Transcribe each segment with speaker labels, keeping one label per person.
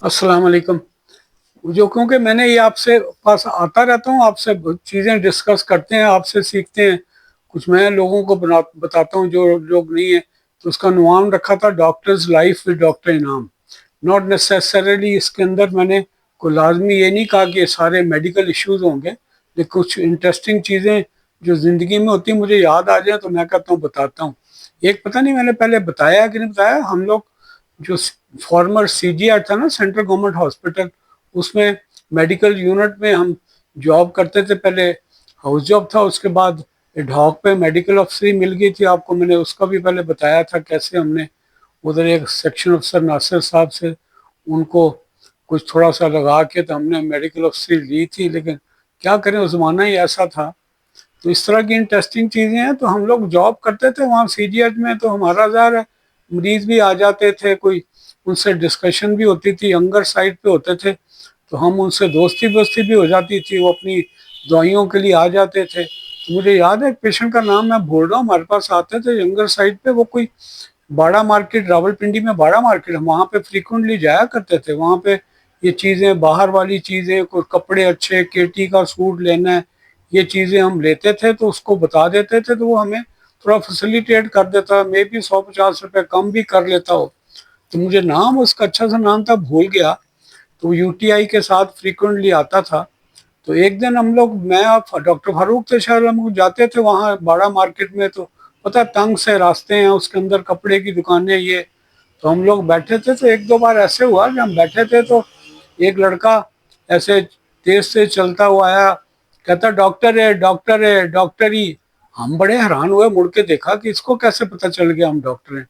Speaker 1: अस्सलाम वालेकुम। जो क्योंकि मैंने ये आपसे पास आता रहता हूँ, आपसे चीज़ें डिस्कस करते हैं, आपसे सीखते हैं। कुछ मैं लोगों को बताता हूँ जो लोग नहीं है। तो उसका नुआम रखा था डॉक्टर्स लाइफ विद डॉक्टर इनाम। नॉट नेसेसरीली इसके अंदर मैंने कोई लाजमी ये नहीं कहा कि ये सारे मेडिकल इश्यूज होंगे, लेकिन कुछ इंटरेस्टिंग चीज़ें जो ज़िंदगी में होती मुझे याद आ जाए तो मैं कहता हूँ बताता हूँ। एक पता नहीं मैंने पहले बताया कि नहीं बताया, हम लोग जो फॉर्मर सीजीआर था ना, सेंट्रल गवर्नमेंट हॉस्पिटल, उसमें मेडिकल यूनिट में हम जॉब करते थे। पहले हाउस जॉब था, उसके बाद एडहॉक पे मेडिकल अफसरी मिल गई थी। आपको मैंने उसका भी पहले बताया था कैसे हमने उधर एक सेक्शन अफसर नासिर साहब से उनको कुछ थोड़ा सा लगा के तो हमने मेडिकल अफसरी ली थी। लेकिन क्या करें, उस ज़माना ही ऐसा था। तो इस तरह की इंटरेस्टिंग चीज़ें हैं। तो हम लोग जॉब करते थे वहाँ सीजीएच में, तो हमारा ज़ाहिर है मरीज भी आ जाते थे, कोई उनसे डिस्कशन भी होती थी, यंगर साइड पे होते थे तो हम उनसे दोस्ती दोस्ती भी हो जाती थी, वो अपनी दवाइयों के लिए आ जाते थे। तो मुझे याद है एक पेशेंट का नाम मैं भूल रहा हूँ, हमारे पास आते थे यंगर साइड पे, वो कोई बाड़ा मार्केट, रावलपिंडी में बाड़ा मार्केट, हम वहाँ पे फ्रीक्वेंटली जाया करते थे। वहाँ पे ये चीज़ें, बाहर वाली चीज़ें, कोई कपड़े अच्छे, केटी का सूट लेना है, ये चीज़ें हम लेते थे तो उसको बता देते थे, तो वो हमें थोड़ा फैसिलिटेट कर देता, मे भी 150 रुपये कम भी कर लेता हो। तो मुझे नाम उसका अच्छा सा नाम था, भूल गया। तो यूटीआई के साथ फ्रीक्वेंटली आता था। तो एक दिन हम लोग, मैं और डॉक्टर फारूक थे शायद, हम लोग जाते थे वहाँ बाड़ा मार्केट में। तो पता है तंग से रास्ते हैं, उसके अंदर कपड़े की दुकानें ये। तो हम लोग बैठे थे, तो एक दो बार ऐसे हुआ कि हम बैठे थे तो एक लड़का ऐसे तेज से चलता हुआ आया, कहता डॉक्टर है, डॉक्टर है, डॉक्टर ही। हम बड़े हैरान हुए, मुड़ के देखा कि इसको कैसे पता चल गया हम डॉक्टर हैं।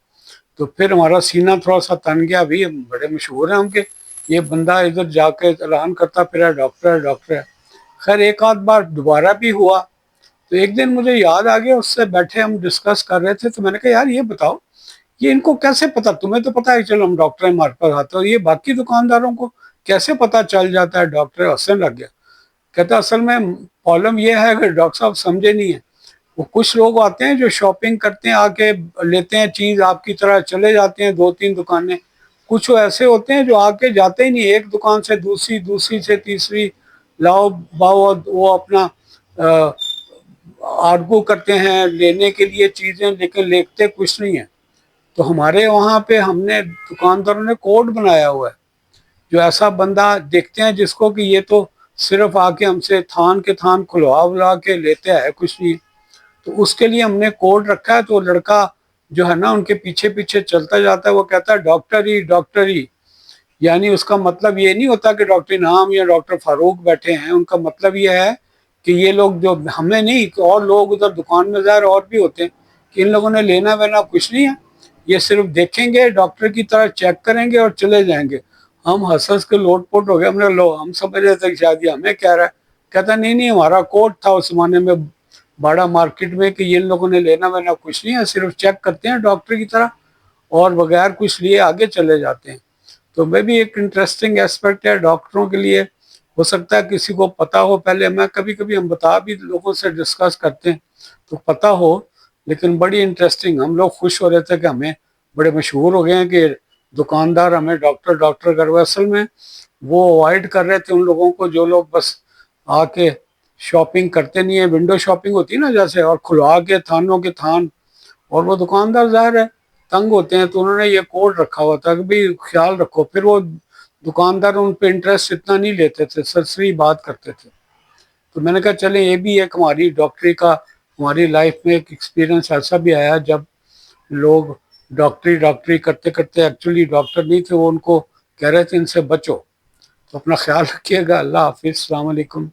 Speaker 1: तो फिर हमारा सीना थोड़ा सा तन गया, अभी हम बड़े मशहूर हैं हम के, ये बंदा इधर जाके ऐलान करता फिर डॉक्टर है, डॉक्टर है। खैर एक आध बार दोबारा भी हुआ। तो एक दिन मुझे याद आ गया, उससे बैठे हम डिस्कस कर रहे थे, तो मैंने कहा यार ये बताओ, ये इनको कैसे पता, तुम्हें तो पता है चलो हम डॉक्टर हैं, हमारे पास आते हो, ये बाकी दुकानदारों को कैसे पता चल जाता है? डॉक्टर हंसने लग गया, कहता असल में प्रॉब्लम ये है कि डॉक्टर साहब समझे नहीं है। वो कुछ लोग आते हैं जो शॉपिंग करते हैं, आके लेते हैं चीज़, आपकी तरह चले जाते हैं दो तीन दुकानें। कुछ ऐसे होते हैं जो आके जाते ही नहीं, एक दुकान से दूसरी, दूसरी से तीसरी, लाओ बाओ, वो अपना आर्गू करते हैं लेने के लिए चीज़ें, लेकिन लेते कुछ नहीं है। तो हमारे वहाँ पे हमने दुकानदारों ने कोड बनाया हुआ है, जो ऐसा बंदा देखते हैं जिसको कि ये तो सिर्फ आके हमसे थान के थान खुलवा बुला के लेते हैं, कुछ नहीं। तो उसके लिए हमने कोड रखा है। तो लड़का जो है ना उनके पीछे पीछे चलता जाता है, वो कहता है डॉक्टर ही, डॉक्टर ही। यानी उसका मतलब ये नहीं होता कि डॉक्टर इनाम या डॉक्टर फारूक बैठे हैं, उनका मतलब ये है कि ये लोग जो हमें नहीं, और लोग उधर दुकान में ज़ाहिर और भी होते हैं, कि इन लोगों ने लेना वेना कुछ नहीं है, ये सिर्फ देखेंगे, डॉक्टर की तरह चेक करेंगे और चले जाएंगे। हम हंस हंस के लोटपोट हो गए, हमने लो हम समझ रहे थे कि शायद ये हमें कह रहा है। कहता नहीं नहीं, हमारा कोड था उस जमाने में बड़ा मार्केट में कि ये लोगों ने लेना वेना कुछ नहीं है, सिर्फ चेक करते हैं डॉक्टर की तरह और बगैर कुछ लिए आगे चले जाते हैं। तो मैं भी एक इंटरेस्टिंग एस्पेक्ट है डॉक्टरों के लिए। हो सकता है किसी को पता हो, पहले मैं कभी कभी हम बता भी लोगों से डिस्कस करते हैं तो पता हो। लेकिन बड़ी इंटरेस्टिंग, हम लोग खुश हो रहे थे कि हमें बड़े मशहूर हो गए हैं कि दुकानदार हमें डॉक्टर डॉक्टर कर रहे। असल में वो अवॉइड कर रहे थे उन लोगों को जो लोग बस आके शॉपिंग करते नहीं है, विंडो शॉपिंग होती है ना जैसे, और खुलवा के थानों के थान। और वो दुकानदार ज़ाहिर है तंग होते हैं, तो उन्होंने ये कोड रखा हुआ था कि भाई ख्याल रखो। फिर वो दुकानदार उन पे इंटरेस्ट इतना नहीं लेते थे, सरसरी बात करते थे। तो मैंने कहा चले ये भी एक हमारी डॉक्टरी का, हमारी लाइफ में एक एक्सपीरियंस ऐसा भी आया जब लोग डॉक्टरी डॉक्टरी करते करते एक्चुअली डॉक्टर नहीं थे, वो उनको कह रहे थे इनसे बचो। तो अपना ख्याल रखिएगा। अल्लाह हाफिज़, अस्सलाम वालेकुम।